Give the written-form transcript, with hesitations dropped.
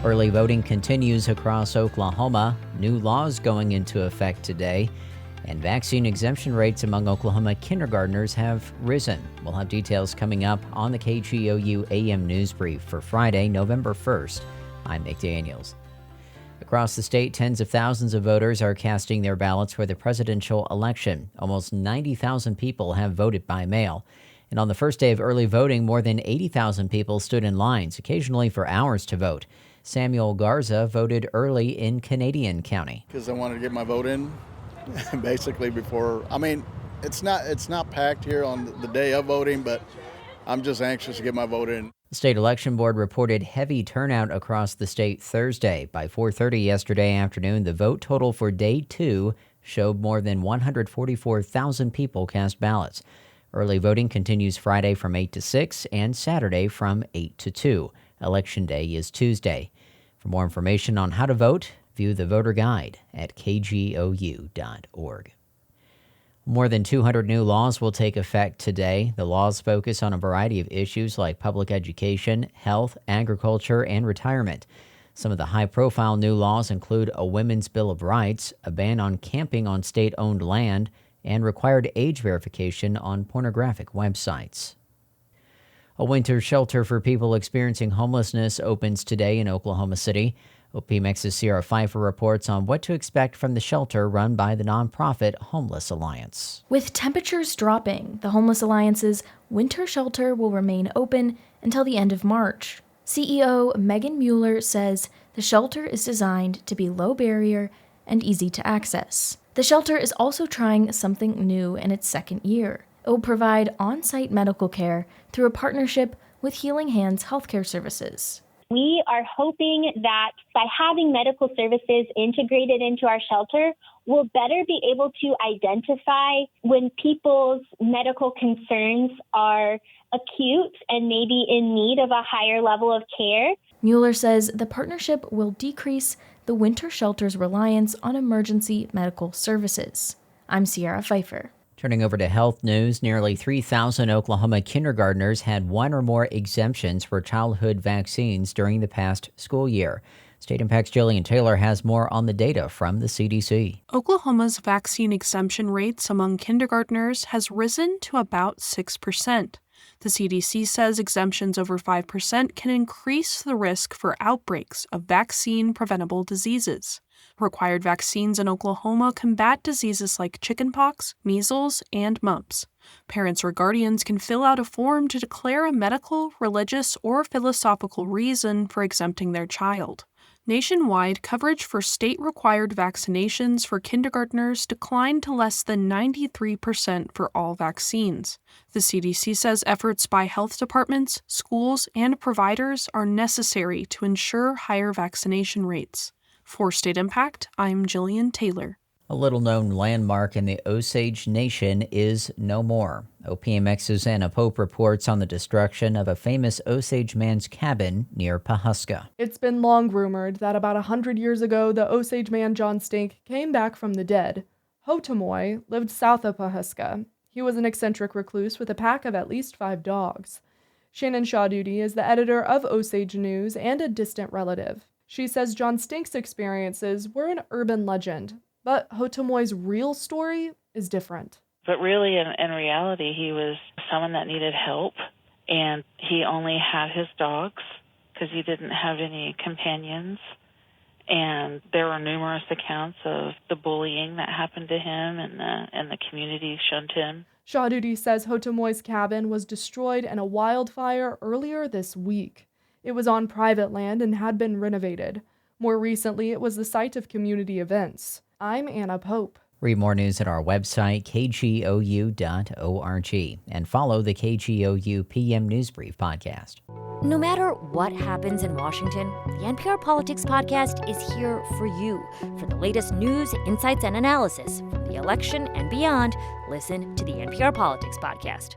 Early voting continues across Oklahoma. New laws going into effect today. And vaccine exemption rates among Oklahoma kindergartners have risen. We'll have details coming up on the KGOU AM NewsBrief for Friday, November 1st. I'm Nick Daniels. Across the state, tens of thousands of voters are casting their ballots for the presidential election. Almost 90,000 people have voted by mail. And on the first day of early voting, more than 80,000 people stood in lines, occasionally for hours to vote. Samuel Garza voted early in Canadian County. Because I wanted to get my vote in. Basically before, it's not packed here on the day of voting, but I'm just anxious to get my vote in. The state election board reported heavy turnout across the state Thursday. By 4:30 yesterday afternoon, the vote total for day 2 showed more than 144,000 people cast ballots. Early voting continues Friday from 8 to 6 and Saturday from 8 to 2. Election day is Tuesday. For more information on how to vote, view the voter guide at kgou.org. More than 200 new laws will take effect today. The laws focus on a variety of issues like public education, health, agriculture, and retirement. Some of the high-profile new laws include a Women's Bill of Rights, a ban on camping on state-owned land, and required age verification on pornographic websites. A winter shelter for people experiencing homelessness opens today in Oklahoma City. OPMX's Sierra Pfeiffer reports on what to expect from the shelter run by the nonprofit Homeless Alliance. With temperatures dropping, the Homeless Alliance's winter shelter will remain open until the end of March. CEO Megan Mueller says the shelter is designed to be low barrier and easy to access. The shelter is also trying something new in its second year. It will provide on-site medical care through a partnership with Healing Hands Healthcare Services. We are hoping that by having medical services integrated into our shelter, we'll better be able to identify when people's medical concerns are acute and maybe in need of a higher level of care. Mueller says the partnership will decrease the winter shelter's reliance on emergency medical services. I'm Sierra Pfeiffer. Turning over to health news, nearly 3,000 Oklahoma kindergartners had one or more exemptions for childhood vaccines during the past school year. State Impact's Jillian Taylor has more on the data from the CDC. Oklahoma's vaccine exemption rates among kindergartners has risen to about 6%. The CDC says exemptions over 5% can increase the risk for outbreaks of vaccine-preventable diseases. Required vaccines in Oklahoma combat diseases like chickenpox, measles, and mumps. Parents or guardians can fill out a form to declare a medical, religious, or philosophical reason for exempting their child. Nationwide, coverage for state-required vaccinations for kindergartners declined to less than 93% for all vaccines. The CDC says efforts by health departments, schools, and providers are necessary to ensure higher vaccination rates. For State Impact, I'm Jillian Taylor. A little-known landmark in the Osage Nation is no more. OPMX's Anna Pope reports on the destruction of a famous Osage man's cabin near Pawhuska. It's been long rumored that about 100 years ago, the Osage man John Stink came back from the dead. Hotomoy lived south of Pawhuska. He was an eccentric recluse with a pack of at least 5 dogs. Shannon Shawduty is the editor of Osage News and a distant relative. She says John Stink's experiences were an urban legend, but Hotomoy's real story is different. But really, in reality, he was someone that needed help, and he only had his dogs because he didn't have any companions. And there were numerous accounts of the bullying that happened to him and the community shunned him. Shawduty says Hotomoy's cabin was destroyed in a wildfire earlier this week. It was on private land and had been renovated. More recently, it was the site of community events. I'm Anna Pope. Read more news at our website, kgou.org, and follow the KGOU PM NewsBrief podcast. No matter what happens in Washington, the NPR Politics Podcast is here for you. For the latest news, insights, and analysis from the election and beyond, listen to the NPR Politics Podcast.